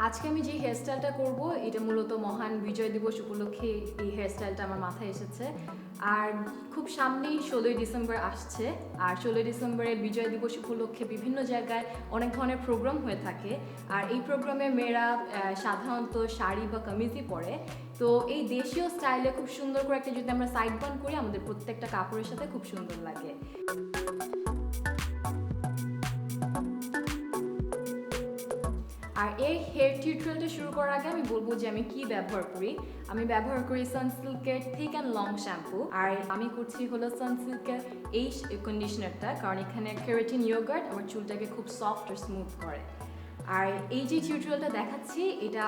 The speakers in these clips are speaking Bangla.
আজকে আমি যে হেয়ারস্টাইলটা করব এটা মূলত মহান বিজয় দিবস উপলক্ষে এই হেয়ারস্টাইলটা আমার মাথায় এসেছে। আর খুব সামনেই 16ই ডিসেম্বর আসছে। আর 16ই ডিসেম্বরে বিজয় দিবস উপলক্ষে বিভিন্ন জায়গায় অনেক ধরনের প্রোগ্রাম হয়ে থাকে। আর এই প্রোগ্রামে মেয়েরা সাধারণত শাড়ি বা কামিজই পরে। তো এই দেশীয় স্টাইলে খুব সুন্দর করে একটা যদি আমরা সাইড বান করি, আমাদের প্রত্যেকটা কাপড়ের সাথে খুব সুন্দর লাগে। আর এই হেয়ার টিউটোরিয়ালটা শুরু করার আগে আমি বলবো যে আমি কি ব্যবহার করি। আমি ব্যবহার করি সানসিল্কের থিক অ্যান্ড লং শ্যাম্পু। আর আমি করছি হলো সানসিল্কের এই কন্ডিশনারটা, কারণ এখানে কেরাটিন ইয়োগার্ট আমার চুলটাকে খুব সফট আর স্মুথ করে। আর এই যে টিউটোরিয়ালটা দেখাচ্ছি, এটা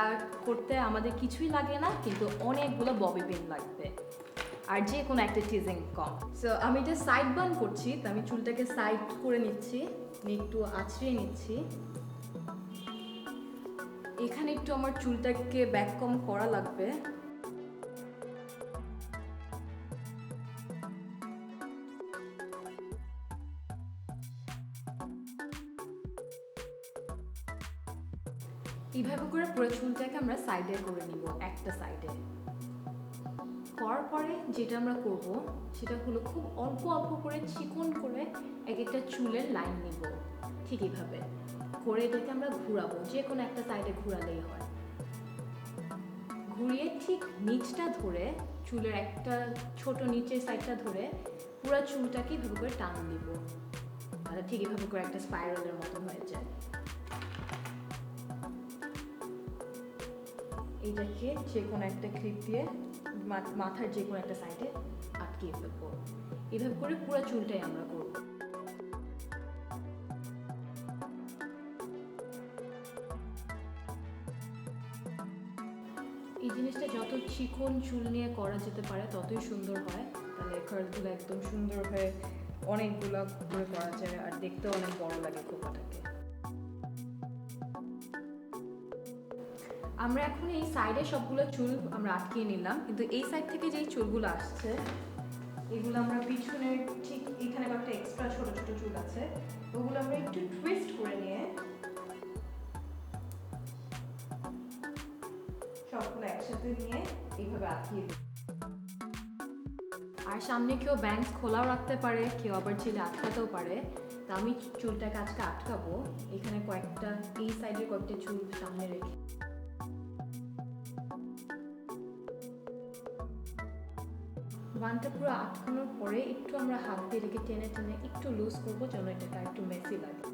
করতে আমাদের কিছুই লাগে না, কিন্তু অনেকগুলো ববি পিন লাগবে আর যে কোনো একটা টিজিং কম। সো আমি এটা সাইড বান করছি, তো আমি চুলটাকে সাইড করে নিচ্ছি, একটু আঁচড়িয়ে নিচ্ছি। এখানে একটু আমার চুলটাকে ব্যাক কম করা লাগবে। এইভাবে করে পুরো চুলটাকে আমরা সাইডে করে নিব, একটা সাইডে করার পরে যেটা আমরা করব সেটা হলো খুব অল্প অল্প করে চিকন করে এক একটা চুলের লাইন নিব। ঠিক এইভাবে করে এটাকে আমরা ঘুরাবো, যে কোনো একটা সাইডে ঘুরালেই হয়। ঘুরিয়ে ঠিক নিচটা ধরে, চুলের একটা ছোট নিচের সাইডটা ধরে পুরো চুলটাকে এভাবে করে টান দিব। তাহলে ঠিক এভাবে করে একটা স্পাইরালের মতো হয়ে যায়। এইটাকে যে কোনো একটা ক্লিপ দিয়ে মাথার যে কোনো একটা সাইডে আটকিয়ে ফেলবো। এভাবে করে পুরো চুলটাই আমরা করব। এই জিনিসটা যত চিকন চুল নিয়ে করা যেতে পারে ততই সুন্দর হয়। তাহলে কার্লগুলো একদম সুন্দর হয়ে অনেকগুলো করে করা যায়, আর দেখতেও অনেক বড় লাগে খোপাটাকে। আমরা এখন এই সাইডে সবগুলো চুল আমরা আটকিয়ে নিলাম, কিন্তু এই সাইড থেকে যেই চুলগুলো আসছে এগুলো আমরা পিছনের ঠিক এখানে একটা এক্সট্রা ছোট ছোট চুল আছে, ওগুলো আমরা একটু টুইস্ট করে নিয়ে সবগুলো একসাথে নিয়ে এইভাবে আটকিয়ে দিই। আর সামনে কেউ ব্যাংক খোলাও রাখতে পারে, কেউ আবার ছেলে আটকাতেও পারে। তা আমি চুলটাকে আজকে আটকাবো, এখানে কয়েকটা এই সাইডে কয়েকটা চুল সামনে রেখে বানটা পুরো আটকানোর পরে একটু আমরা হাত দিয়ে রেখে টেনে টেনে একটু লুজ করবো, যেন এটাকে একটু মেসি লাগে।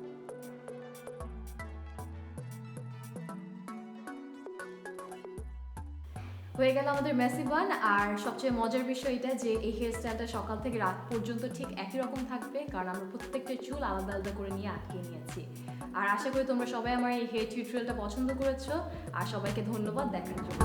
হয়ে গেল আমাদের মেসি বান। আর সবচেয়ে মজার বিষয় এটা যে এই হেয়ার স্টাইলটা সকাল থেকে রাত পর্যন্ত ঠিক একই রকম থাকবে, কারণ আমরা প্রত্যেকটা চুল আলাদা আলাদা করে নিয়ে আটকে নিয়েছি। আর আশা করি তোমরা সবাই আমার এই হেয়ার টিউটোরিয়ালটা পছন্দ করেছো, আর সবাইকে ধন্যবাদ দেখার জন্য।